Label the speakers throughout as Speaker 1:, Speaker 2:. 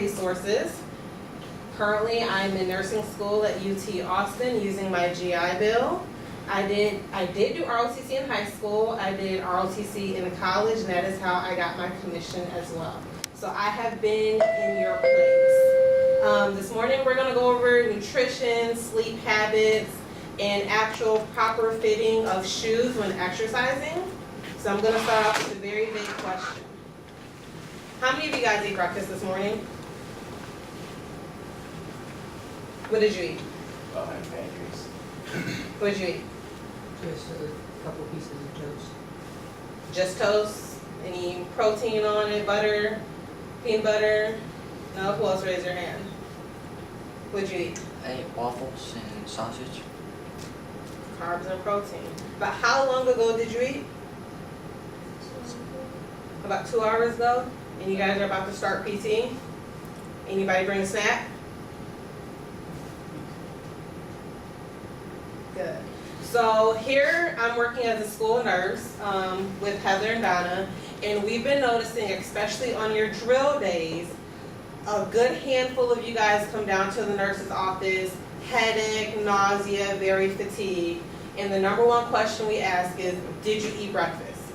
Speaker 1: Resources. Currently, I'm in nursing school at UT Austin using my GI Bill. I did do ROTC in high school. I did ROTC in college, and that is how I got my commission as well. So I have been in your place. This morning, we're going to go over nutrition, sleep habits, and actual proper fitting of shoes when exercising. So I'm going to start off with a very big question. How many of you guys ate breakfast this morning? What did you eat?
Speaker 2: Pancakes.
Speaker 1: What did you eat?
Speaker 3: Just a couple pieces of toast.
Speaker 1: Just toast? Any protein on it? Butter? Peanut butter? No? Who else raised their hand? What did you eat?
Speaker 4: I ate waffles and sausage.
Speaker 1: Carbs and protein. About how long ago did you eat? About 2 hours ago? And you guys are about to start PT? Anybody bring a snack? Good. So here I'm working as a school nurse with Heather and Donna, and we've been noticing, especially on your drill days, a good handful of you guys come down to the nurse's office, headache, nausea, very fatigued, and the number one question we ask is, did you eat breakfast?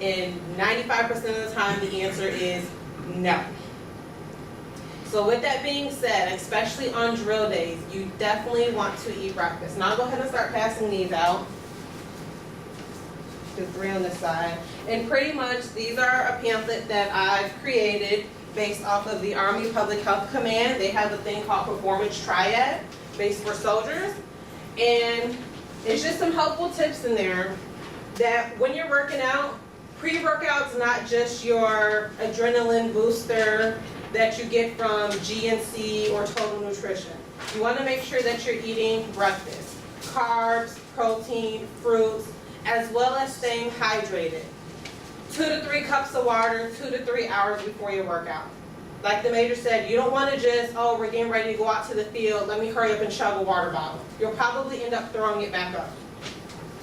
Speaker 1: And 95% of the time the answer is no. So with that being said, especially on drill days, you definitely want to eat breakfast. Now I'll go ahead and start passing these out. Do 3 on this side. And pretty much these are a pamphlet that I've created based off of the Army Public Health Command. They have a thing called Performance Triad, based for soldiers. And it's just some helpful tips in there that when you're working out, pre-workout's not just your adrenaline booster that you get from GNC or Total Nutrition. You want to make sure that you're eating breakfast, carbs, protein, fruits, as well as staying hydrated. 2 to 3 cups of water, 2 to 3 hours before your workout. Like the major said, you don't want to just, oh, we're getting ready to go out to the field, let me hurry up and chug a water bottle. You'll probably end up throwing it back up.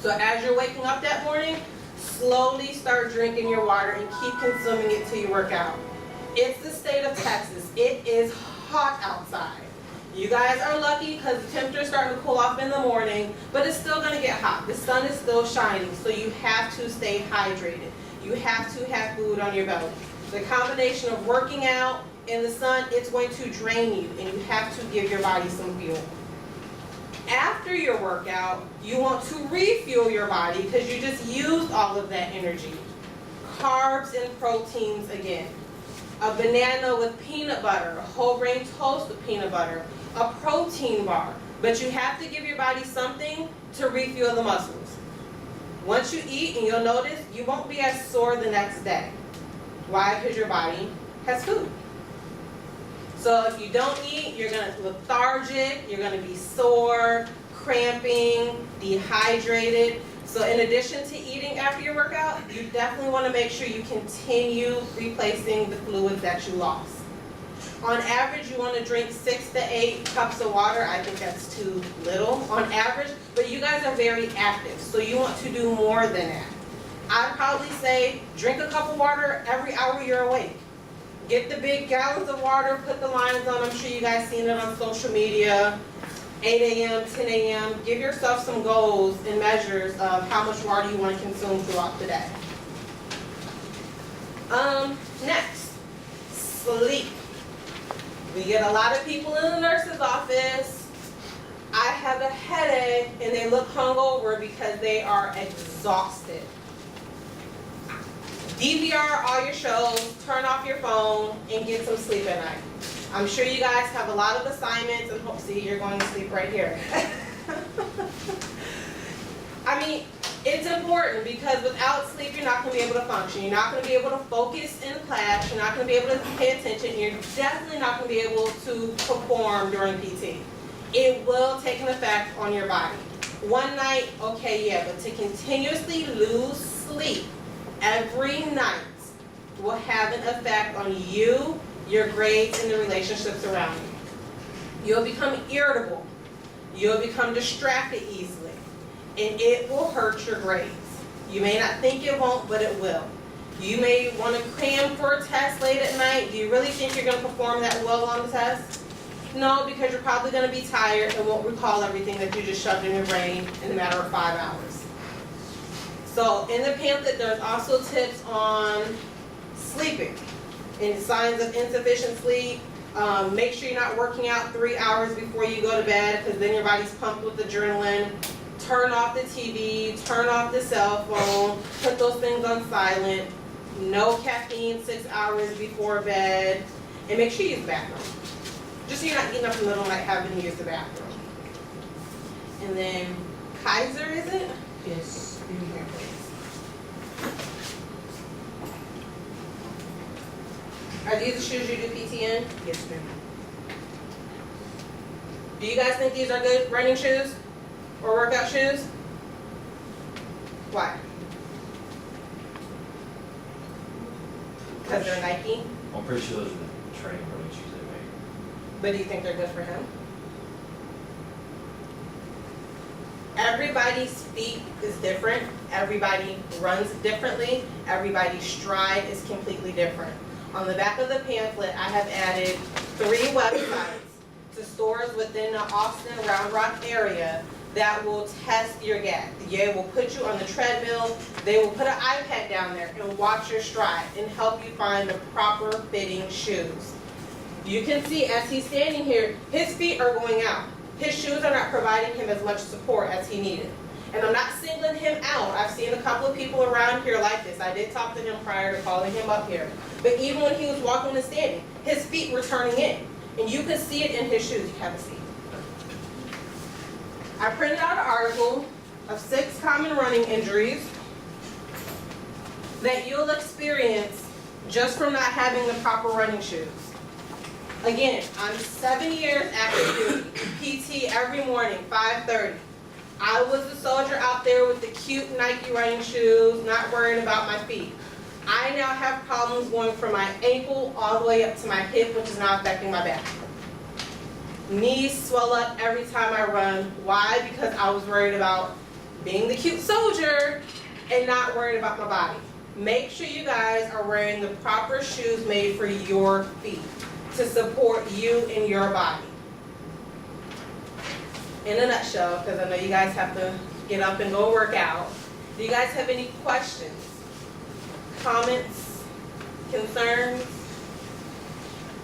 Speaker 1: So as you're waking up that morning, slowly start drinking your water and keep consuming it till you work out. It's the state of Texas. It is hot outside. You guys are lucky because the temperature is starting to cool off in the morning, but it's still going to get hot. The sun is still shining, so you have to stay hydrated. You have to have food on your belly. The combination of working out in the sun, it's going to drain you, and you have to give your body some fuel. After your workout, you want to refuel your body because you just used all of that energy. Carbs and proteins again. A banana with peanut butter, a whole grain toast with peanut butter, a protein bar. But you have to give your body something to refuel the muscles. Once you eat, and you'll notice, you won't be as sore the next day. Why? Because your body has food. So if you don't eat, you're going to lethargic, you're going to be sore, cramping, dehydrated. So in addition to eating after your workout, you definitely want to make sure you continue replacing the fluids that you lost. On average, you want to drink 6 to 8 cups of water. I think that's too little on average, but you guys are very active, so you want to do more than that. I'd probably say drink a cup of water every hour you're awake. Get the big gallons of water, put the lines on. I'm sure you guys seen it on social media. 8 a.m., 10 a.m. Give yourself some goals and measures of how much water you want to consume throughout the day. Next, sleep. We get a lot of people in the nurse's office. I have a headache, and they look hungover because they are exhausted. DVR all your shows, turn off your phone, and get some sleep at night. I'm sure you guys have a lot of assignments, and hope, see, you're going to sleep right here. I mean, it's important because without sleep, you're not going to be able to function. You're not going to be able to focus in class. You're not going to be able to pay attention. You're definitely not going to be able to perform during PT. It will take an effect on your body. One night, okay, yeah, but to continuously lose sleep every night will have an effect on you, your grades, and the relationships around you. You'll become irritable. You'll become distracted easily. And it will hurt your grades. You may not think it won't, but it will. You may want to cram for a test late at night. Do you really think you're going to perform that well on the test? No, because you're probably going to be tired and won't recall everything that you just shoved in your brain in a matter of 5 hours. So in the pamphlet, there's also tips on sleeping and signs of insufficient sleep. Make sure you're not working out 3 hours before you go to bed, because then your body's pumped with adrenaline. Turn off the TV, turn off the cell phone, put those things on silent. No caffeine 6 hours before bed, and make sure you use the bathroom. Just so you're not getting up in the middle of the night having to use the bathroom. And then Kaiser, is it?
Speaker 3: Yes.
Speaker 1: Here, please. Are these the shoes you do PT in?
Speaker 3: Yes, ma'am.
Speaker 1: Do you guys think these are good running shoes or workout shoes? Why? Because they're Nike?
Speaker 2: I'm pretty sure those are the training running shoes they make.
Speaker 1: But do you think they're good for him? Everybody's feet is different. Everybody runs differently. Everybody's stride is completely different. On the back of the pamphlet, I have added 3 websites to stores within the Austin Round Rock area that will test your gait. They will put you on the treadmill. They will put an iPad down there and watch your stride and help you find the proper fitting shoes. You can see as he's standing here, his feet are going out. His shoes are not providing him as much support as he needed. And I'm not singling him out. I've seen a couple of people around here like this. I did talk to him prior to calling him up here. But even when he was walking and standing, his feet were turning in. And you could see it in his shoes. You have a seat. I printed out an article of 6 common running injuries that you'll experience just from not having the proper running shoes. Again, I'm 7 years active duty, PT every morning, 5:30. I was the soldier out there with the cute Nike running shoes, not worried about my feet. I now have problems going from my ankle all the way up to my hip, which is now affecting my back. Knees swell up every time I run. Why? Because I was worried about being the cute soldier and not worried about my body. Make sure you guys are wearing the proper shoes made for your feet to support you and your body. In a nutshell, because I know you guys have to get up and go work out. Do you guys have any questions, comments, concerns?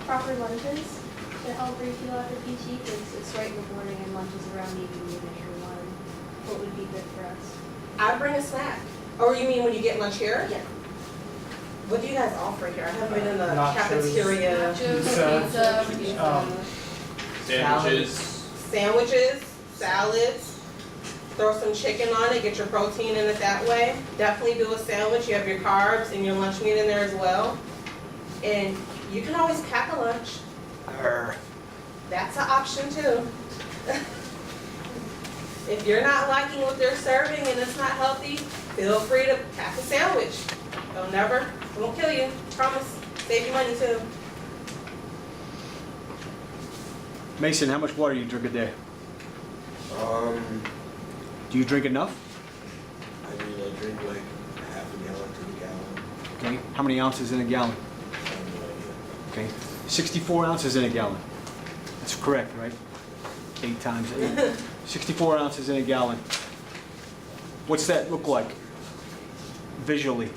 Speaker 5: Proper lunches to help refuel after PT, because it's right in the morning and lunch is around evening, even if you're one. What would be good for us?
Speaker 1: I bring a snack. Or you mean when you get lunch here?
Speaker 5: Yeah.
Speaker 1: What do you guys offer here? I haven't been in the
Speaker 6: Nachos.
Speaker 1: cafeteria.
Speaker 6: Pizza.
Speaker 2: Sandwiches.
Speaker 1: Sandwiches, salads, throw some chicken on it, get your protein in it that way. Definitely do a sandwich. You have your carbs and your lunch meat in there as well. And you can always pack a lunch. That's an option too. If you're not liking what they're serving and it's not healthy, feel free to pack a sandwich. It won't kill you, promise. Save you money too.
Speaker 7: Mason, how much water do you drink a day? Do you drink enough?
Speaker 8: I mean, I drink like half a gallon to a gallon.
Speaker 7: Okay. How many ounces in a gallon?
Speaker 8: I have no idea.
Speaker 7: Okay. 64 ounces in a gallon. That's correct, right? 8 times 8. 64 ounces in a gallon. What's that look like visually?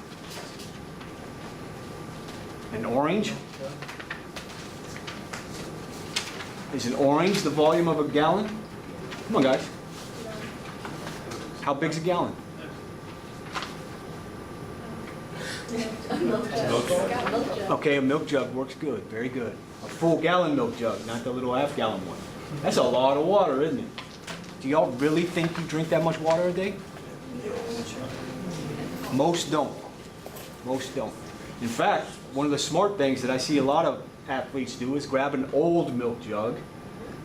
Speaker 7: An orange? Is an orange the volume of a gallon? Come on, guys. How big's a gallon? Okay, a milk jug works good. Very good. A full gallon milk jug, not the little half gallon one. That's a lot of water, isn't it? Do y'all really think you drink that much water a day? Most don't. Most don't. In fact, one of the smart things that I see a lot of athletes do is grab an old milk jug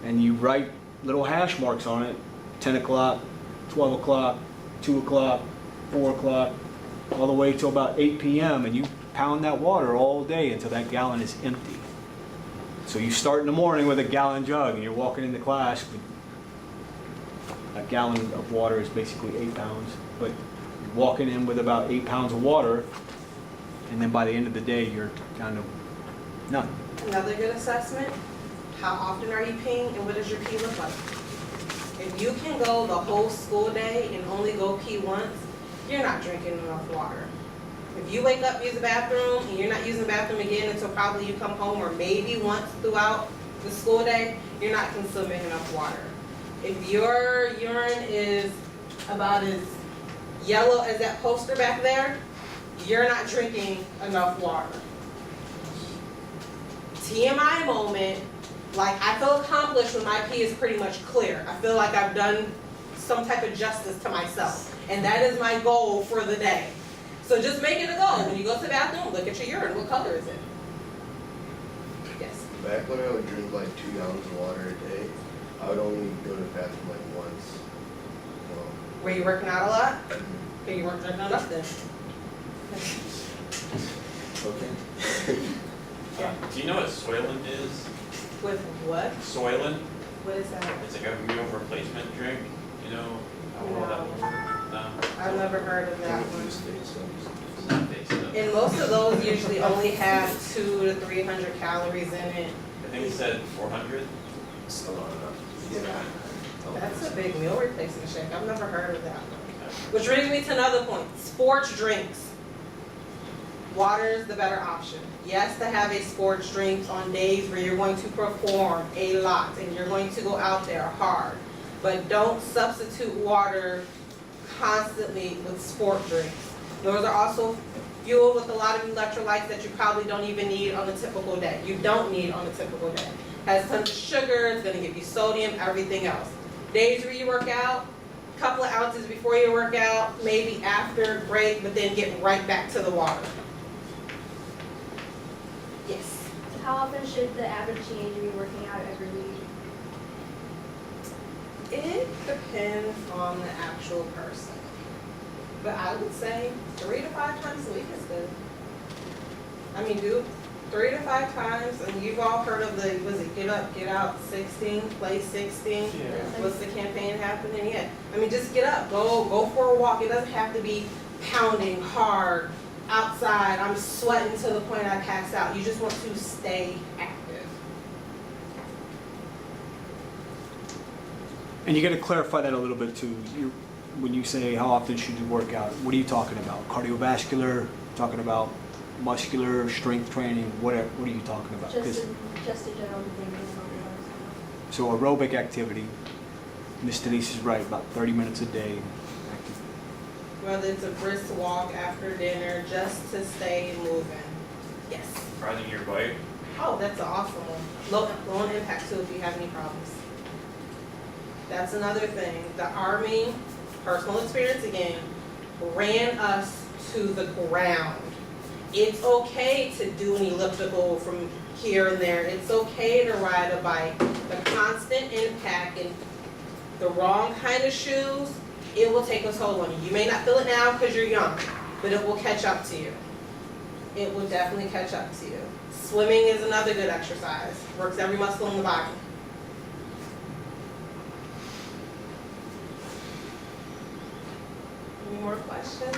Speaker 7: and you write little hash marks on it, 10 o'clock, 12 o'clock, 2 o'clock, 4 o'clock, all the way till about 8 p.m. and you pound that water all day until that gallon is empty. So you start in the morning with a gallon jug and you're walking into class with a gallon of water is basically 8 pounds, but you're walking in with about 8 pounds of water And then by the end of the day, you're kind of none.
Speaker 1: Another good assessment, how often are you peeing and what does your pee look like? If you can go the whole school day and only go pee once, you're not drinking enough water. If you wake up, use the bathroom, and you're not using the bathroom again until probably you come home, or maybe once throughout the school day, you're not consuming enough water. If your urine is about as yellow as that poster back there, you're not drinking enough water. TMI moment, like I feel accomplished when my pee is pretty much clear. I feel like I've done some type of justice to myself. And that is my goal for the day. So just make it a goal. When you go to the bathroom, look at your urine. What color is it? Yes.
Speaker 8: Back when I would drink like 2 gallons of water a day, I would only go to the bathroom like once.
Speaker 1: Were you working out a lot? Or you weren't drinking enough then?
Speaker 8: Okay.
Speaker 2: Do you know what Soylent is?
Speaker 1: With what?
Speaker 2: Soylent?
Speaker 1: What is that?
Speaker 2: It's like a meal replacement drink, you know? How well that will work? No?
Speaker 1: I've never heard of that one.
Speaker 2: It's not based on-
Speaker 1: And most of those usually only have 200 to 300 calories in it.
Speaker 2: I think it said 400.
Speaker 8: Still not enough. Yeah.
Speaker 1: That's a big meal replacement shake. I've never heard of that one. Which brings me to another point. Sports drinks. Water is the better option. Yes, to have a sports drink on days where you're going to perform a lot and you're going to go out there hard. But don't substitute water constantly with sport drinks. Those are also fueled with a lot of electrolytes that you probably don't even need on a typical day. You don't need on a typical day. Has tons of sugar, it's gonna give you sodium, everything else. Days where you work out, couple of ounces before you work out, maybe after, great, but then get right back to the water. Yes.
Speaker 5: How often should the average teenager be working out every week?
Speaker 1: It depends on the actual person. But I would say 3 to 5 times a week is good. I mean, do 3 to 5 times, and you've all heard of the, was it Get Up, Get Out 16, Play 16?
Speaker 2: Yeah.
Speaker 1: What's the campaign happening? Yeah. I mean, just get up, go for a walk. It doesn't have to be pounding hard outside. I'm sweating to the point I pass out. You just want to stay active.
Speaker 7: And you got to clarify that a little bit too. When you say how often should you work out, what are you talking about? Cardiovascular, talking about muscular, strength training, what are you talking about? 'Cause-
Speaker 5: Just a general thing.
Speaker 7: So aerobic activity, Ms. Denise is right, about 30 minutes a day.
Speaker 1: Whether it's a brisk walk after dinner, just to stay moving. Yes.
Speaker 2: Riding your bike.
Speaker 1: Oh, that's an awesome one. Low impact too if you have any problems. That's another thing. The Army, personal experience again, ran us to the ground. It's okay to do an elliptical from here and there. It's okay to ride a bike. The constant impact and the wrong kind of shoes, it will take a toll on you. You may not feel it now because you're young, but it will catch up to you. It will definitely catch up to you. Swimming is another good exercise. Works every muscle in the body. Any more questions?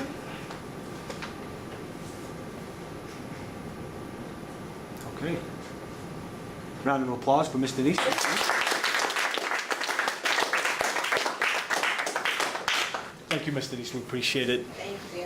Speaker 7: Okay. Round of applause for Ms. Denise. Thank you, Ms. Denise, we appreciate it.
Speaker 1: Thank you.